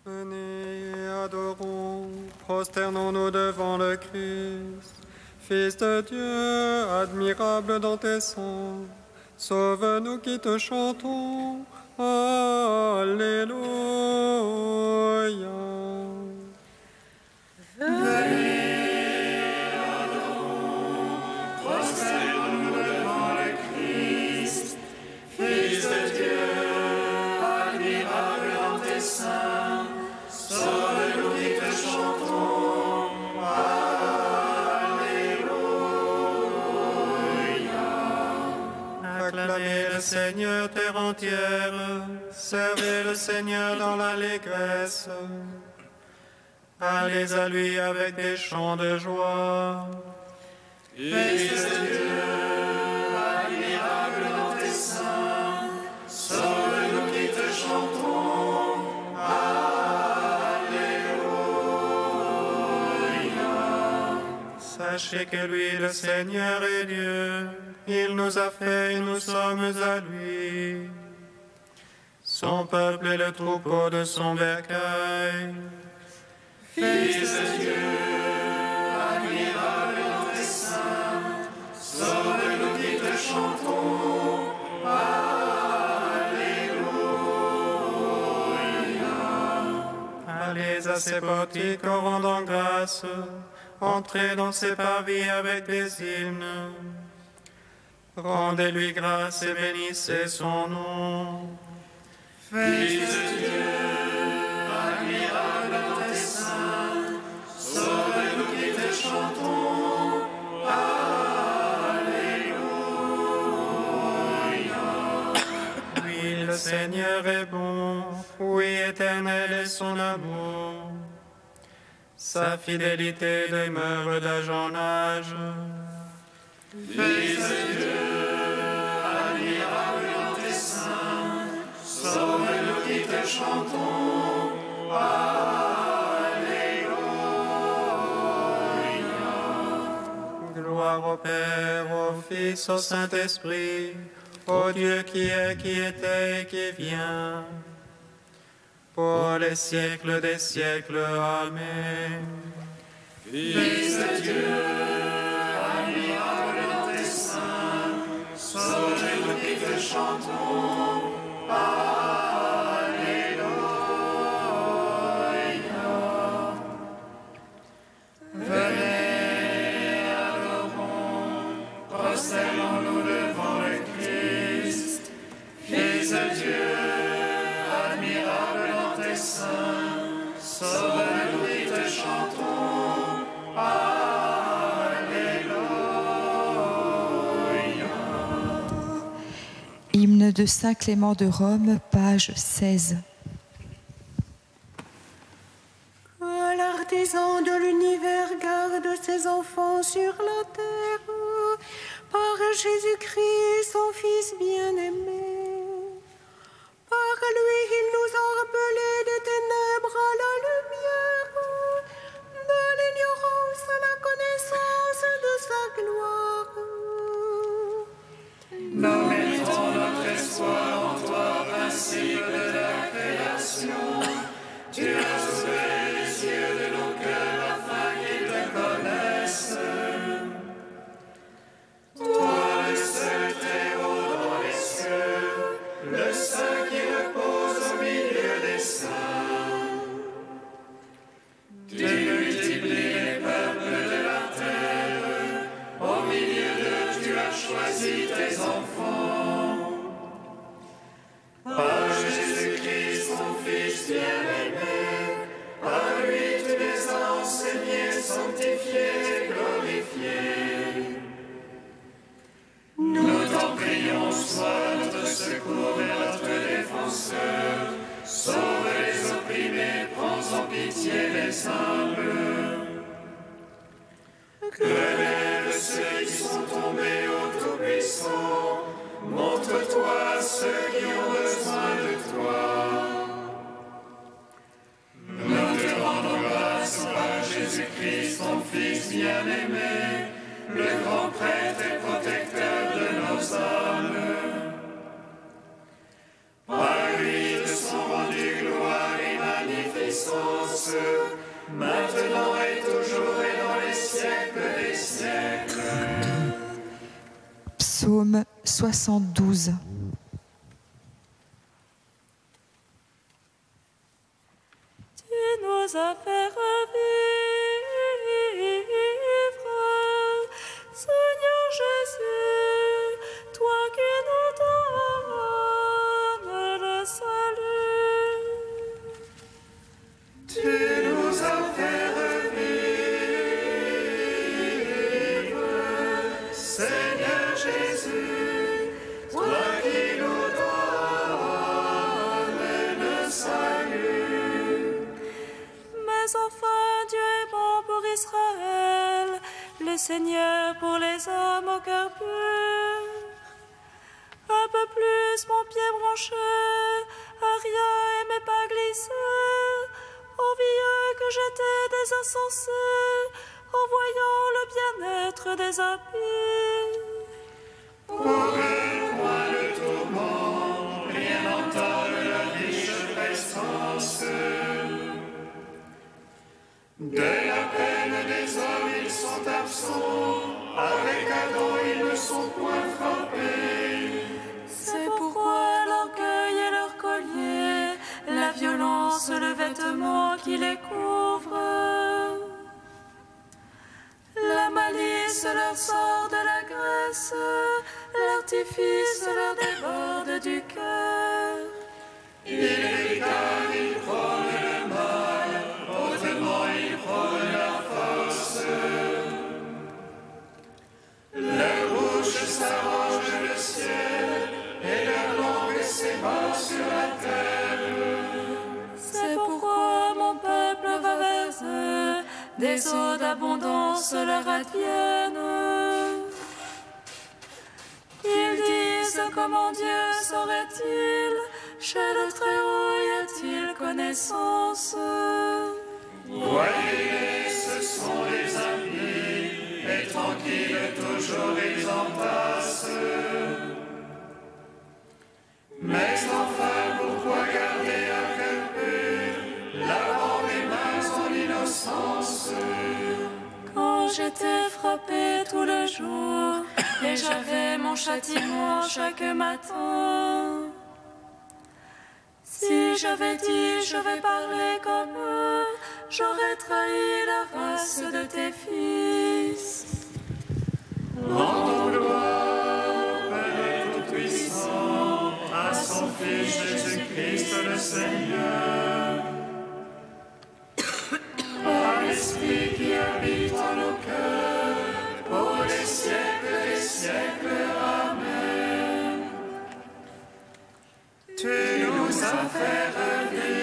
Venez, adorons, prosternons-nous devant le Christ. Fils de Dieu, admirable dans tes sens, sauve-nous qui te chantons. Alléluia. Venez, adorons, prosternons-nous devant le Christ. Fils de Dieu, admirable dans tes seins, sauve-nous qui te chantons. Alléluia. Acclamez le Seigneur terre entière, servez le Seigneur dans l'allégresse. Allez à lui avec des chants de joie. Fils de Dieu, admirable dans tes seins, sauve-nous qui te chantons. Alléluia. Sachez que lui, le Seigneur, est Dieu. Il nous a fait et nous sommes à lui. Son peuple est le troupeau de son bercail. Fils de Dieu, admirable dans tes seins, sauve-nous qui te chantons. Alléluia. Allez à ses portiques en rendant grâce. Entrez dans ses parvis avec des hymnes. Rendez-lui grâce et bénissez son nom. Fils de Dieu, admirable dans tes seins, sauve-nous qui te chantons. Alléluia. Oui, le Seigneur est bon. Oui, éternel est son amour. Sa fidélité demeure d'âge en âge. Fils de Dieu, admirable dans tes seins, sauve-nous qui te chantons. Alléluia. Gloire au Père, au Fils, au Saint-Esprit, au Dieu qui est, qui était et qui vient, pour les siècles des siècles. Amen. Fils de Dieu, admirable dans tes seins, sauve-nous qui te chantons. Alléluia. Venez, adorons, prosternons-nous devant le Christ. Fils de Dieu, admirable dans tes seins, sauve-nous qui te chantons. Alléluia. Hymne de Saint Clément de Rome, page 16. Que l'artisan de l'univers garde ses enfants sur la terre, par Jésus-Christ, son Fils bien-aimé. Par lui, il nous a rappelés des ténèbres à la lumière, de l'ignorance à la connaissance de sa gloire. Nous mettons notre espoir en toi, principe de la création. Tu as ouvert les yeux de nos cœurs afin qu'ils te connaissent. Toi, le seul Très-Haut dans les cieux, le Saint qui repose au milieu des saints. Tu multiplies les peuples de la terre, au milieu d'eux tu as choisi tes enfants. Par Jésus-Christ, ton Fils bien-aimé, par lui tu les as enseignés, sanctifiés et glorifiés. Nous t'en prions, sois notre secours et notre défenseur. Sauve les opprimés, prends en pitié les humbles. Relève ceux qui sont tombés au Tout-Puissant. Montre-toi à ceux qui ont besoin de toi. Nous te rendons grâce par Jésus-Christ, ton Fils bien-aimé, le grand prêtre et protecteur de nos âmes. Par lui te sont rendues gloire et magnificence. Psaume 72. Tu nous as fait revivre, Seigneur Jésus, toi qui nous donnes le salut. Tu nous as fait revivre, Seigneur Jésus, toi qui nous donnes le salut. Mais enfin, Dieu est bon pour Israël, le Seigneur pour les hommes au cœur pur. Un peu plus mon pied branché, à rien et mes pas glissés, envieux que j'étais des insensés, en voyant le bien-être des impies. Pour eux, loin le tourment, rien n'entame la riche prestance. De la peine des hommes, ils sont absents, avec Adam, ils ne sont point frappés. C'est pourquoi l'orgueil est leur collier, la violence le vêtement qui les couvre. La malice leur sort de la graisse, l'artifice leur déborde du cœur. Ils ricanent, ils prônent le mal, hautement ils prônent la force. Leur bouche s'arrange le ciel, et leur langue s'ébande sur la terre. C'est pourquoi mon peuple va vers eux, des eaux d'abondance leur adviennent. Ils disent comment Dieu saurait-il, chez le Très-Haut y a-t-il connaissance? Voyez-les, ce sont les impies, et tranquilles toujours ils entassent. Mais enfin, pourquoi garder un cœur pur, lavant les mains en innocence? Quand j'étais frappé tout le jour, et j'avais mon châtiment chaque matin. Si j'avais dit je vais parler comme eux, j'aurais trahi la race de tes fils. Rendons gloire, Père Tout-Puissant, à son Fils Jésus-Christ le Seigneur. À l'Esprit qui habite en nos cœurs, pour les siècles des siècles. Amen. Tu nous as fait revivre,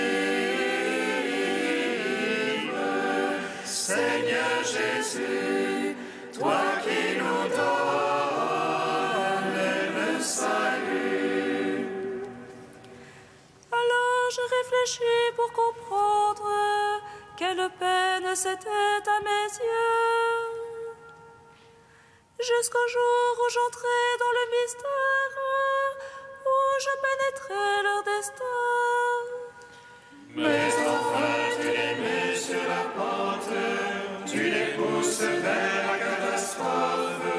Seigneur Jésus, toi qui nous donnes le salut. Alors je réfléchis pour comprendre quelle peine c'était à mes yeux. Jusqu'au jour où j'entrai dans le mystère, où je pénétrai leur destin. Mais enfin tu les mets sur la pente, tu les pousses vers la catastrophe.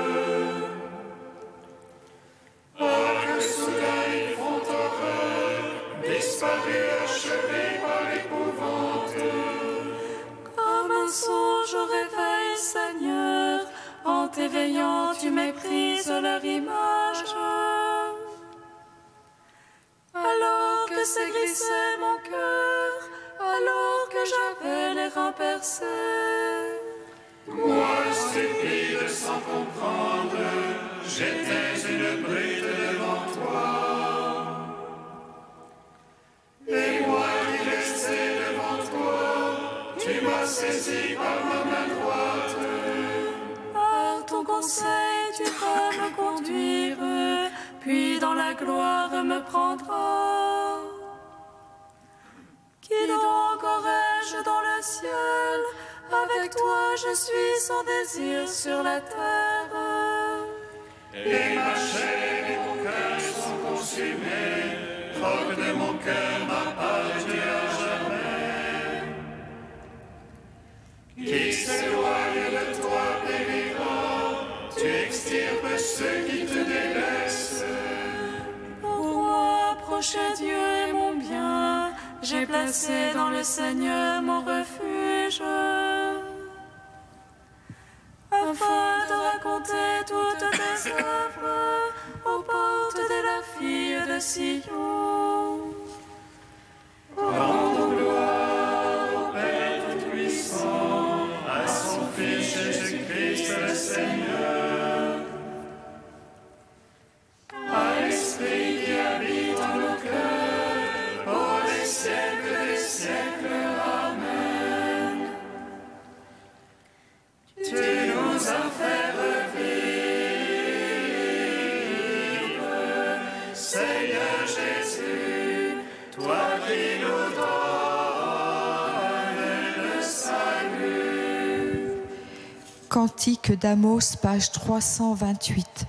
Oh, que soudain ils font horreur, disparus, achevés par l'épouvante. Comme un songe au réveil, Seigneur, en t'éveillant, tu méprises leur image. Alors que s'aigrissait mon cœur, alors que j'avais les reins percés. Moi, stupide sans comprendre, j'étais une brute devant toi. Et moi qui restais devant toi, tu m'as saisi par ma main droite. Par ton conseil, tu vas me conduire, puis dans la gloire me prendras. Qui donc aurais-je dans le ciel? Avec toi, je suis sans désir sur la terre. Et ma chair et mon cœur sont consumés, robe de mon cœur m'appartient à jamais. Qui s'éloigne de toi périra, tu extirpes ceux qui te dégoûtent. j'ai placé dans le Seigneur mon refuge, afin de raconter toutes tes œuvres aux portes de la fille de Sion. Rendons gloire au Père Tout-Puissant, à son Fils Jésus-Christ le Seigneur, à l'Esprit qui habite en nos cœurs, pour les siècles des siècles. Amen. Tu nous as fait revivre, Seigneur Jésus, toi qui nous donnes le salut. Cantique d'Amos, page 328.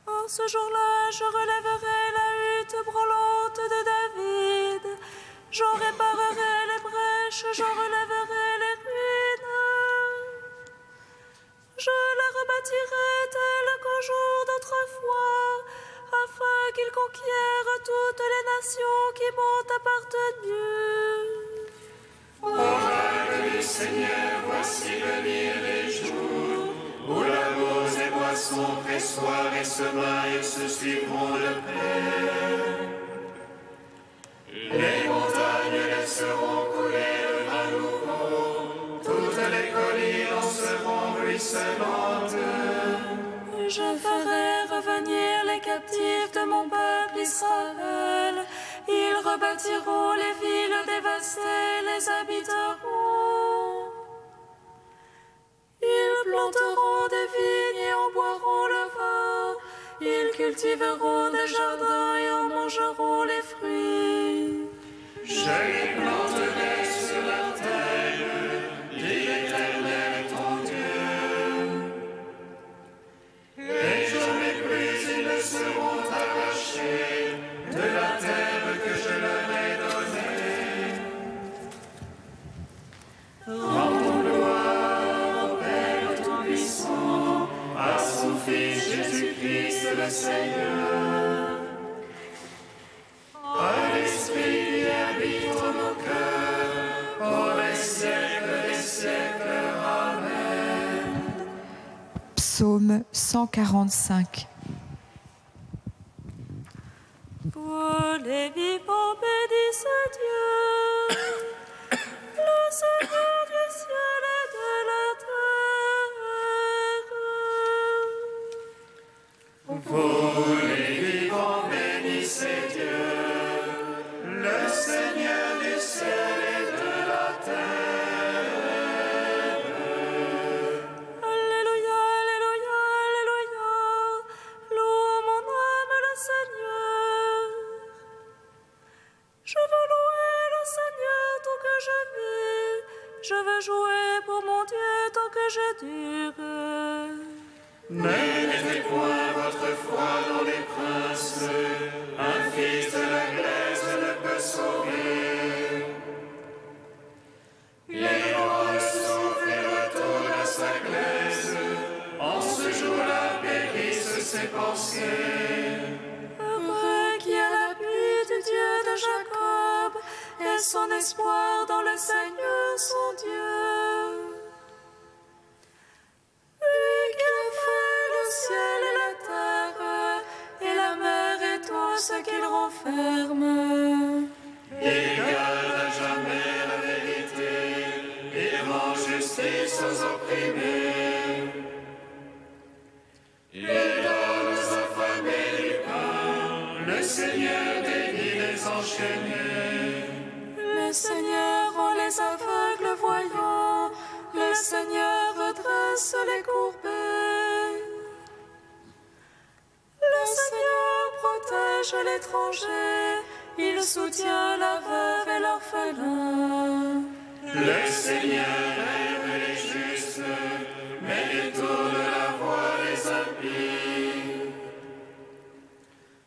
En ce jour-là, je relèverai la hutte branlante de David. J'en réparerai les brèches, j'en relèverai les ruines. Je la rebâtirai telle qu'au jour d'autrefois, afin qu'il conquiert toutes les nations qui m'ont appartenu. Oracle du Seigneur, voici venir les jours, où la rose et boissons, pressoirs et semailles se suivront de paix. Les montagnes laisseront couler à nouveau, toutes les collines en seront ruisselantes. Je ferai revenir les captifs de mon peuple Israël. Ils rebâtiront les villes dévastées, les habiteront. Ils planteront des vignes et en boiront le vin. Ils cultiveront des jardins et en mangeront les fruits. Je les planterai sur la terre, dit l'Éternel ton Dieu. Et jamais plus ils ne seront arrachés de la terre que je leur ai donnée. Rendons gloire au Père Tout-Puissant, à son Fils Jésus-Christ le Seigneur, à l'Esprit qui habite en nos cœurs, pour les siècles des siècles. Amen. Psaume 145. Vous les vivants bénissez Dieu, le Seigneur du ciel et de la terre. Vous les vivants bénissez Dieu, le Seigneur du ciel et de la terre. Alléluia, alléluia, alléluia, loue mon âme le Seigneur. Je veux louer le Seigneur tant que je vis, je veux jouer pour mon Dieu tant que je dure. Ne mettez point votre foi dans les princes, un fils de la glaise ne peut sauver. Les rois souffrent et retournent à sa glaise, en ce jour-là périssent ses pensées. Heureux qui a l'appui du Dieu de Jacob et son espoir dans le Seigneur son Dieu. Lui qui a fait le ciel et la terre et la mer et tout ce qu'il renferme. Il garde à jamais la vérité, il rend justice aux opprimés. Il donne aux affamés du pain, le Seigneur délie les enchaînés. Le Seigneur rend les aveugles voyants, le Seigneur redresse les courbés. Le Seigneur protège l'étranger, il soutient la veuve et l'orphelin. Le Seigneur aime les justes, mais détourne la voie des impies.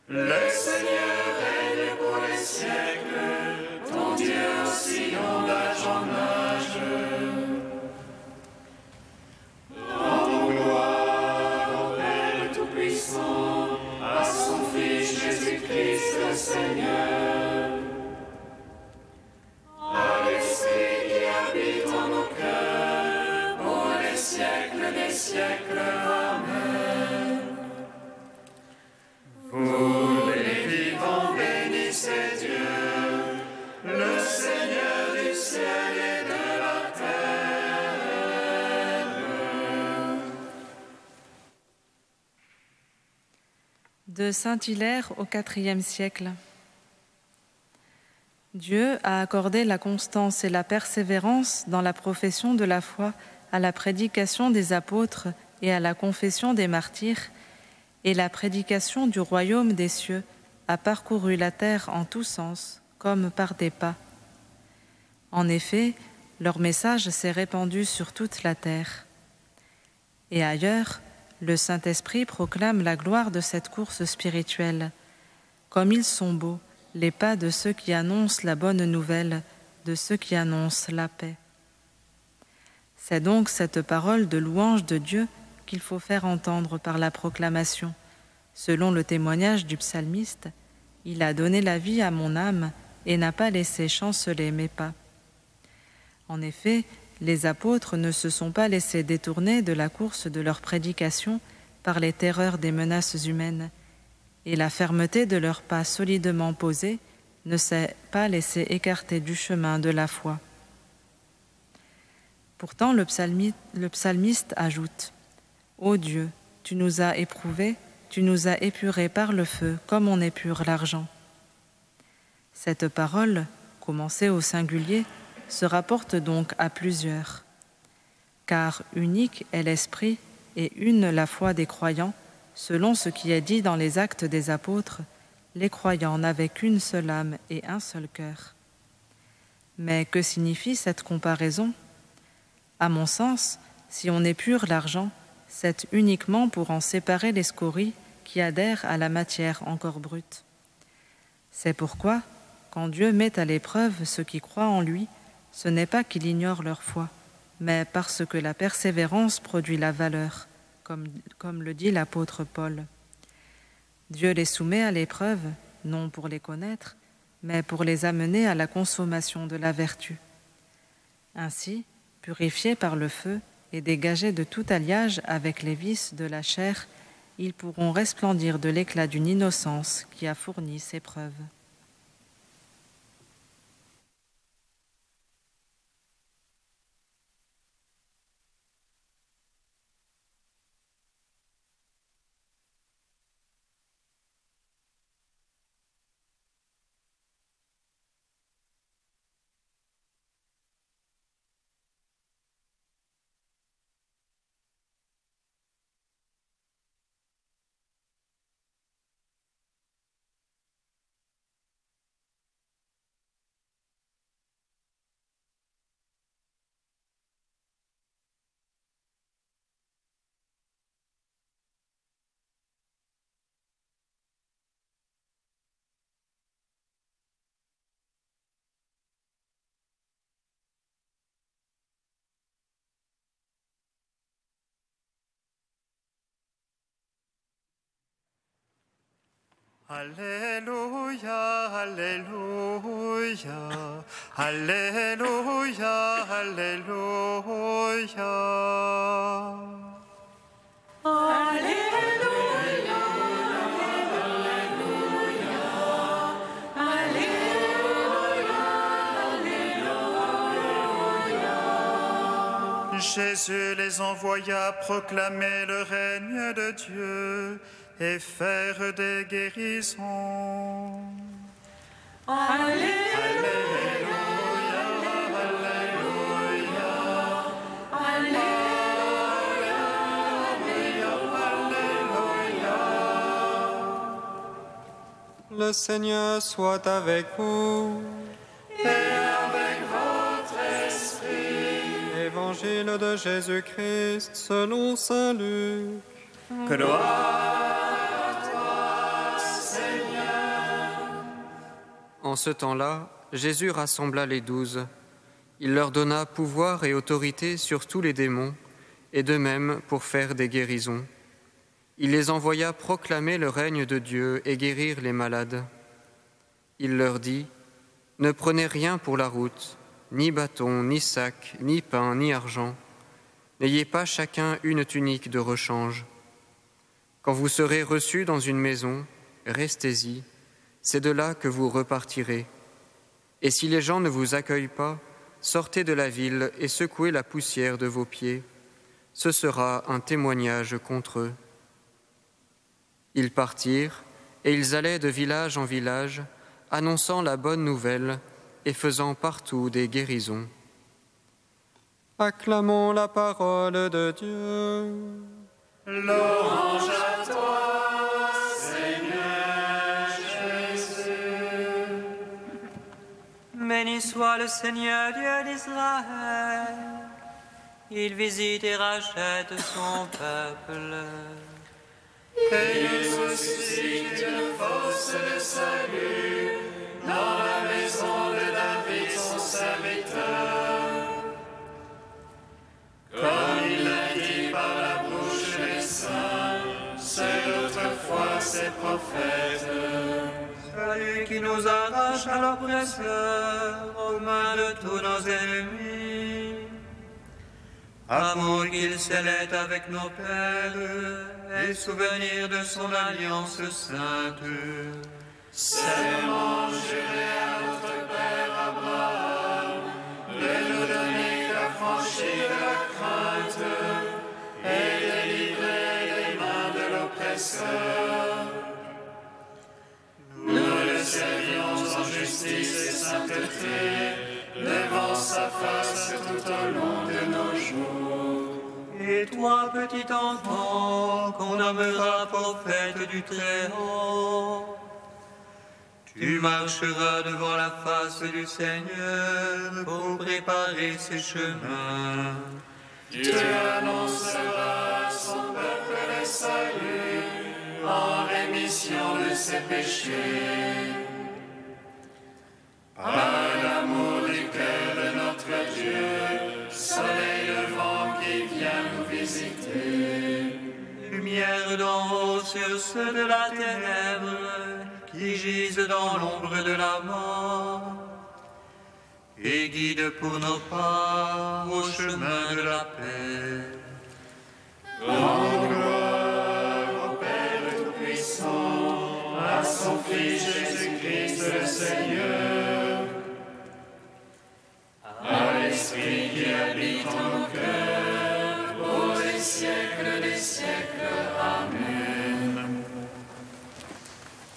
Le Seigneur règne pour les siècles, ton Dieu oscillant d'âge en âge. Rendons gloire au Père Tout-Puissant, à son Fils Jésus-Christ le Seigneur, De saint Hilaire au IVe siècle. Dieu a accordé la constance et la persévérance dans la profession de la foi à la prédication des apôtres et à la confession des martyrs, et la prédication du royaume des cieux a parcouru la terre en tous sens, comme par des pas. En effet, leur message s'est répandu sur toute la terre. Et ailleurs, le Saint-Esprit proclame la gloire de cette course spirituelle. Comme ils sont beaux, les pas de ceux qui annoncent la bonne nouvelle, de ceux qui annoncent la paix. C'est donc cette parole de louange de Dieu qu'il faut faire entendre par la proclamation. Selon le témoignage du psalmiste, « Il a donné la vie à mon âme et n'a pas laissé chanceler mes pas ». En effet, les apôtres ne se sont pas laissés détourner de la course de leur prédication par les terreurs des menaces humaines, et la fermeté de leurs pas solidement posés ne s'est pas laissée écarter du chemin de la foi. Pourtant, le psalmiste ajoute « Ô Dieu, tu nous as éprouvés, tu nous as épurés par le feu comme on épure l'argent. » Cette parole, commencée au singulier, se rapporte donc à plusieurs, car unique est l'esprit et une la foi des croyants, selon ce qui est dit dans les Actes des Apôtres, les croyants n'avaient qu'une seule âme et un seul cœur. Mais que signifie cette comparaison ? À mon sens, si on épure l'argent, c'est uniquement pour en séparer les scories qui adhèrent à la matière encore brute. C'est pourquoi, quand Dieu met à l'épreuve ceux qui croient en lui, ce n'est pas qu'il ignore leur foi, mais parce que la persévérance produit la valeur, comme le dit l'apôtre Paul. Dieu les soumet à l'épreuve, non pour les connaître, mais pour les amener à la consommation de la vertu. Ainsi, purifiés par le feu et dégagés de tout alliage avec les vices de la chair, ils pourront resplendir de l'éclat d'une innocence qui a fourni ses preuves. Alléluia, Alléluia, Alléluia, Alléluia. Jésus les envoya proclamer le règne de Dieu et faire des guérisons. Alléluia, Alléluia, Alléluia, Alléluia. Le Seigneur soit avec vous. et avec votre esprit. Évangile de Jésus-Christ selon saint Luc. Gloire à toi, Seigneur. En ce temps-là, Jésus rassembla les 12. Il leur donna pouvoir et autorité sur tous les démons, et de même pour faire des guérisons. Il les envoya proclamer le règne de Dieu et guérir les malades. Il leur dit : « Ne prenez rien pour la route, ni bâton, ni sac, ni pain, ni argent. N'ayez pas chacun une tunique de rechange. Quand vous serez reçus dans une maison, restez-y, c'est de là que vous repartirez. Et si les gens ne vous accueillent pas, sortez de la ville et secouez la poussière de vos pieds. Ce sera un témoignage contre eux. » Ils partirent, et ils allaient de village en village, annonçant la bonne nouvelle et faisant partout des guérisons. Acclamons la parole de Dieu. Louange à toi, Seigneur Jésus. Béni soit le Seigneur Dieu d'Israël. Il visite et rachète son peuple. Et il nous suscite une force de salut dans la maison de David, son serviteur. Comme il l'a dit par la bouche des saints, c'est autrefois ses prophètes. Celui qui nous arrache à l'oppresseur, aux mains de tous nos ennemis. Amour qu'il scellait avec nos pères, et souvenir de son alliance sainte. Serment juré à notre Père Abraham, de nous donner la franchise de la crainte, et délivrer des mains de l'oppresseur. Nous le servions en justice et sainteté, devant sa face tout au long de nos jours. Et toi, petit enfant, qu'on nommera prophète du Très-Haut, tu marcheras devant la face du Seigneur pour préparer ses chemins. Dieu annoncera à son peuple le salut en rémission de ses péchés. Par l'amour du cœur de notre Dieu, soleil levant qui vient nous visiter. Lumière d'en haut sur ceux de la ténèbre qui gisent dans l'ombre de la mort. Et guide pour nos pas au chemin de la paix. En gloire au Père Tout-Puissant, à son Fils Jésus-Christ le Seigneur, à l'Esprit qui habite en nos cœurs, pour les siècles des siècles. Amen.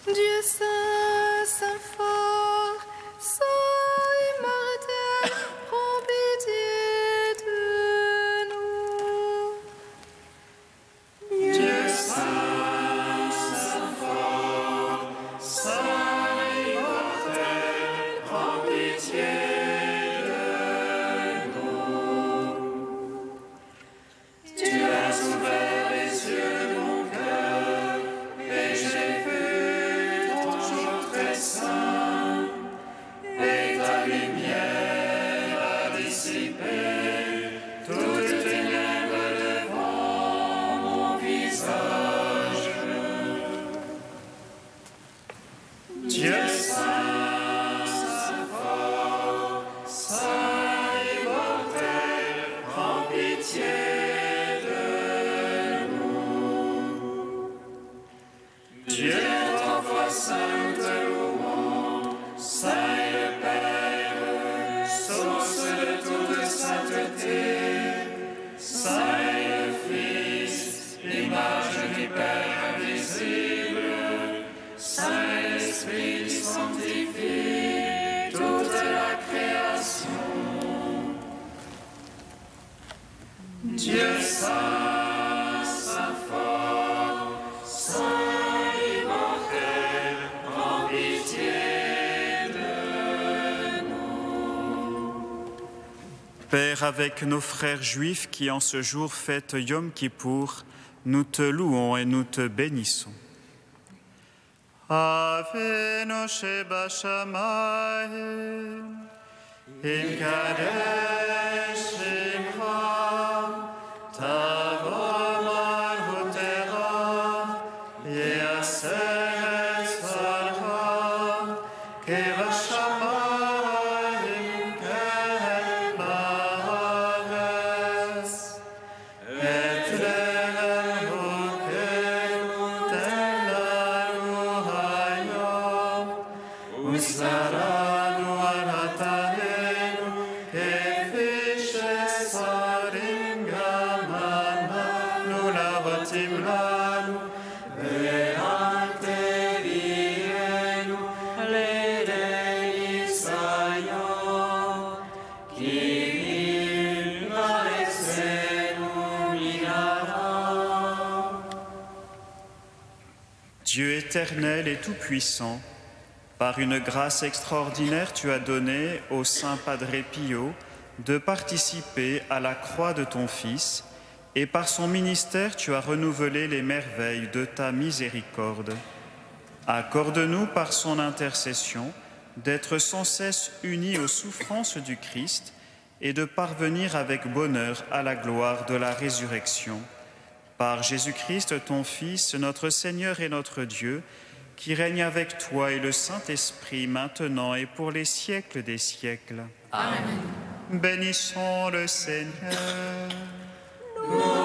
Dieu saint, saint fort, saint immortel, prends pitié de nous. Dieu saint, saint fort, saint immortel, prends pitié de nous. Tu as ouvert les yeux de mon cœur, et j'ai vu ton jour très saint, et ta lumière a dissipé toutes ténèbres devant mon visage. Dieu saint, saint fort, saint immortel, prends pitié de nous. Dieu trois fois saint te louons, saint est le Père, source de toute sainteté, saint est le Fils, image du Père invisible, saint est l'Esprit qui sanctifie toute la création. Dieu saint, saint fort, saint immortel, prends pitié de nous. Père, avec nos frères juifs qui en ce jour fêtent Yom Kippour, nous te louons et nous te bénissons. Avenu sheba shamayim, im kadesh shimcha, tavo malchutera, yaseh tzarcha, kevashamayim ken ba'aretz, et lehu kemutenu hayom, usaranu al hatayenu, Dieu éternel et tout-puissant, par une grâce extraordinaire, tu as donné au Saint Padre Pio de participer à la croix de ton Fils, et par son ministère, tu as renouvelé les merveilles de ta miséricorde. Accorde-nous par son intercession d'être sans cesse unis aux souffrances du Christ et de parvenir avec bonheur à la gloire de la résurrection. Par Jésus-Christ, ton Fils, notre Seigneur et notre Dieu, qui règne avec toi et le Saint-Esprit maintenant et pour les siècles des siècles. Amen. Bénissons le Seigneur. Nous